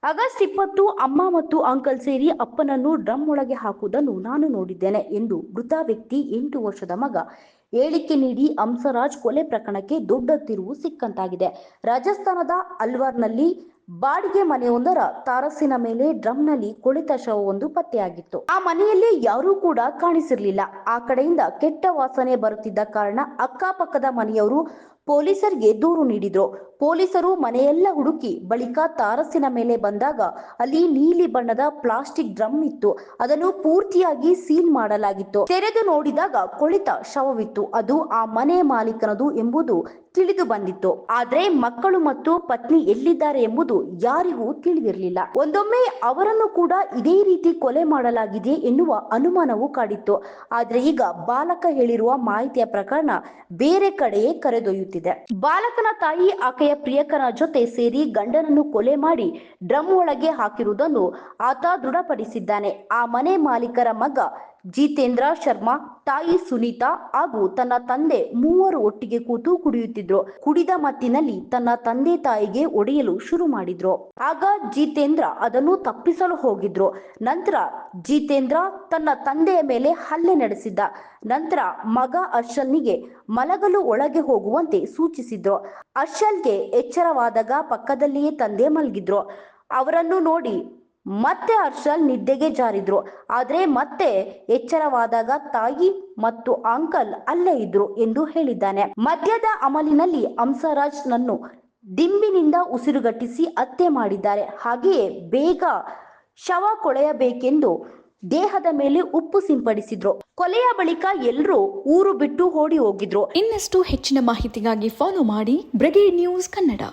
August 20 ಅಮ್ಮ ಮತ್ತು uncle ಸೇರಿ ಅಪ್ಪನನ್ನು ಡ್ರಮ್ ಒಳಗೆ ಹಾಕುವುದನ್ನು ನಾನು ನೋಡಿದ್ದೇನೆ ಎಂದು ಮೃತ ವ್ಯಕ್ತಿ 8 ವರ್ಷದ ಮಗ ಹೇಳಿಕೆ ನೀಡಿ ಹಂಸರಾಜ್ ಕೊಲೆ ಪ್ರಕರಣಕ್ಕೆ ದೊಡ್ಡ ತಿರುವು ಸಿಕ್ಕಂತಾಗಿದೆ. ರಾಜಸ್ಥಾನದ ಅಲ್ವಾರ್ನಲ್ಲಿ ಬಾಡಿಗೆ ಮನೆಯೊಂದರ ತಾರಸಿನ ಮೇಲೆ ಡ್ರಮ್ನಲ್ಲಿ ಕೊಳೆತ ಶವವೊಂದು ಪತ್ತೆಯಾಗಿತ್ತು. ಆ ಮನೆಯಲ್ಲಿ ಯಾರೂ ಕೂಡ ಕಾಣಿಸಿರಲಿಲ್ಲ. ಆ ಕಡೆಯಿಂದ ಕೆಟ್ಟ ವಾಸನೆ ಬರುತ್ತಿದ್ದ ಕಾರಣ ಅಕ್ಕಪಕ್ಕದ ಮನೆಯವರು ಪೊಲೀಸರಿಗೆ ದೂರು ನೀಡಿದ್ರು. ಪೊಲೀಸರು ಮನೆಯೆಲ್ಲ ಹುಡುಕಿ ಬಳಿಕ ತಾರಸಿನ ಮೇಲೆ ಬಂದಾಗ ಅಲ್ಲಿ ನೀಲಿ ಬಣ್ಣದ ಪ್ಲಾಸ್ಟಿಕ್ ಡ್ರಮ್ ಇತ್ತು. ಅದನ್ನು ಪೂರ್ತಿಯಾಗಿ ಸೀಲ್ ಮಾಡಲಾಗಿತ್ತು. ತೆರೆದು ನೋಡಿದಾಗ ಕೊಳೆತ ಶವವಿತ್ತು. ಅದು ಆ ಮನೆ ಮಾಲೀಕನದು ಎಂಬುದು ತಿಳಿದು ಬಂದಿತ್ತು. ಆದ್ರೆ ಮಕ್ಕಳು ಮತ್ತು ಪತ್ನಿ ಎಲ್ಲಿದ್ದಾರೆ ಎಂಬುದು ಯಾರಿಗೂ ತಿಳಿದಿರಲಿಲ್ಲ. ಒಂದೊಮ್ಮೆ ಅವರನ್ನು ಕೂಡ ಇದೇ ರೀತಿ ಕೊಲೆ ಮಾಡಲಾಗಿದೆ ಎನ್ನುವ ಅನುಮಾನವೂ ಕಾಡಿತ್ತು. ಆದ್ರೆ ಈಗ ಬಾಲಕ ಹೇಳಿರುವ ಮಾಹಿತಿಯ ಪ್ರಕರಣ ಬೇರೆ ಕಡೆಯೇ ಕರೆದೊಯ್ಯುತ್ತಿದೆ. ಬಾಲಕನ ತಾಯಿ ಆಕೆಯ ಪ್ರಿಯಕರನ ಜೊತೆ ಸೇರಿ ಗಂಡನನ್ನು ಕೊಲೆ ಮಾಡಿ ಡ್ರಮ್ ಒಳಗೆ ಹಾಕಿರುವುದನ್ನು ಆತ ದೃಢಪಡಿಸಿದ್ದಾನೆ. ಆ ಮನೆ ಮಾಲೀಕರ ಮಗ ಜಿತೇಂದ್ರ ಶರ್ಮಾ, ತಾಯಿ ಸುನೀತಾ ಹಾಗೂ ತನ್ನ ತಂದೆ ಮೂವರು ಒಟ್ಟಿಗೆ ಕೂತು ಕುಡಿಯುತ್ತಿದ್ರು. ಕುಡಿದ ಮತ್ತಿನಲ್ಲಿ ತನ್ನ ತಂದೆ ತಾಯಿಗೆ ಒಡೆಯಲು ಶುರು ಮಾಡಿದ್ರು. ಆಗ ಜಿತೇಂದ್ರ ಅದನ್ನು ತಪ್ಪಿಸಲು ಹೋಗಿದ್ರು. ನಂತರ ಜಿತೇಂದ್ರ ತನ್ನ ತಂದೆಯ ಮೇಲೆ ಹಲ್ಲೆ ನಡೆಸಿದ್ದ. ನಂತರ ಮಗ ಹರ್ಷಲ್ನಿಗೆ ಮಲಗಲು ಒಳಗೆ ಹೋಗುವಂತೆ ಸೂಚಿಸಿದ್ರು. ಹರ್ಷಲ್ಗೆ ಎಚ್ಚರವಾದಾಗ ಪಕ್ಕದಲ್ಲಿಯೇ ತಂದೆ ಮಲಗಿದ್ರು. ಅವರನ್ನು ನೋಡಿ ಮತ್ತೆ ಹರ್ಷಲ್ ನಿದ್ದೆಗೆ ಜಾರಿದ್ರು. ಆದ್ರೆ ಮತ್ತೆ ಎಚ್ಚರವಾದಾಗ ತಾಯಿ ಮತ್ತು ಅಂಕಲ್ ಅಲ್ಲೇ ಇದ್ರು ಎಂದು ಹೇಳಿದ್ದಾನೆ. ಮದ್ಯದ ಅಮಲಿನಲ್ಲಿ ಹಂಸರಾಜ್ ನನ್ನು ದಿಂಬಿನಿಂದ ಉಸಿರುಗಟ್ಟಿಸಿ ಹತ್ಯೆ ಮಾಡಿದ್ದಾರೆ. ಹಾಗೆಯೇ ಬೇಗ ಶವ ಕೊಳೆಯಬೇಕೆಂದು ದೇಹದ ಮೇಲೆ ಉಪ್ಪು ಸಿಂಪಡಿಸಿದ್ರು. ಕೊಲೆಯ ಬಳಿಕ ಎಲ್ಲರೂ ಊರು ಬಿಟ್ಟು ಓಡಿ ಹೋಗಿದ್ರು. ಇನ್ನಷ್ಟು ಹೆಚ್ಚಿನ ಮಾಹಿತಿಗಾಗಿ ಫಾಲೋ ಮಾಡಿ ಬ್ರಿಗೇಡ್ ನ್ಯೂಸ್ ಕನ್ನಡ.